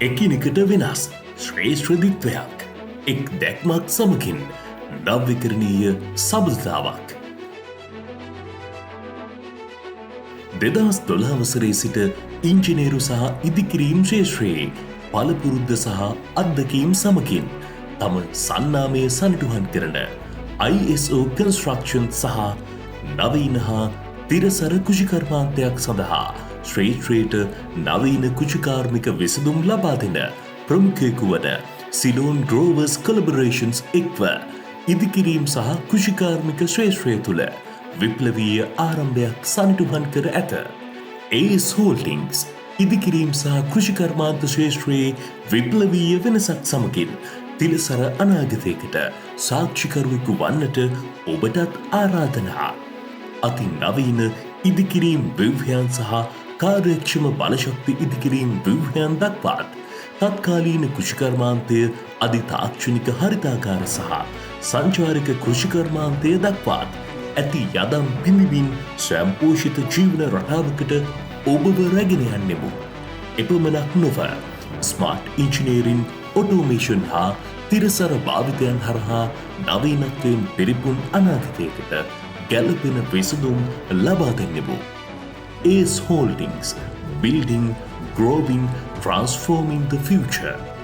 එකිනෙකට වෙනස් ශ්‍රේෂ්ඨදිත්වයක් එක් දැක්මක් සමකින් නව්‍යකරණීය සබඳතාවක්. 2012 වසරේ සිට ඉංජිනේරු සහ ඉදිකිරීම් ශේෂ්ත්‍රයේ පළපුරුද්ද සහ අත්දැකීම් සමකින් තම සන්නාමය සනිටුහන් කරන ISO කන්ස්ට්‍රක්ෂන් සහ නවීන හා තිරසර කුෂිකර්මාන්තයක් සඳහා ශ්‍රේෂ්ත්‍රයට නවීන කුෂිකාර්මික විසඳුම් ලබා දෙන ප්‍රමුඛයෙකු වන සිලෝන් ග්‍රෝවර්ස් කොලැබොරේෂන්ස් එක්ව ඉදිකිරීම් සහ කුෂිකාර්මික ශ්‍රේෂ්ත්‍රය තුළ විප්ලවීය ආරම්භයක් සනිටුහන් කර ඇත. AS හෝල්ඩිංස් ඉදිකිරීම් සහ කෘෂිකර්මාන්ත ශ්‍රේෂ්ත්‍රයේ විප්ලවීය වෙනසක් සමගින් තිලසර අනාගතයකට සාක්ෂිකරුවෙකු වන්නට ඔබටත් ආරාධනා. අති නවීන ඉදිකිරීම් ව්‍යවහයන් සහ කාර්යක්ෂම බලශක්ති ඉදිකිරීම් ව්‍යවහයන් දක්වාත් තත්කාලීන කෘෂිකර්මාන්තය අධිතාක්ෂණික හරිතාකාර සහ සංචාරක කෘෂිකර්මාන්තය දක්වාත් ඇති යදම් පිළිබින් ස්වයංපෝෂිත ජීවන රටාවකට ඔබව රැගෙන යන්නෙමු. එපමණක් නොව ස්මාර්ට් ඉංජිනේරින් ඔටෝමේෂන් හා තිරසර භාවිතයන් හරහා නවීනත්වයෙන් පිරිපුන් අනාගතයකට ගැලපෙන විසඳුම් ලබා දෙන්නෙමු. AS Holdings, building, growing, transforming the future.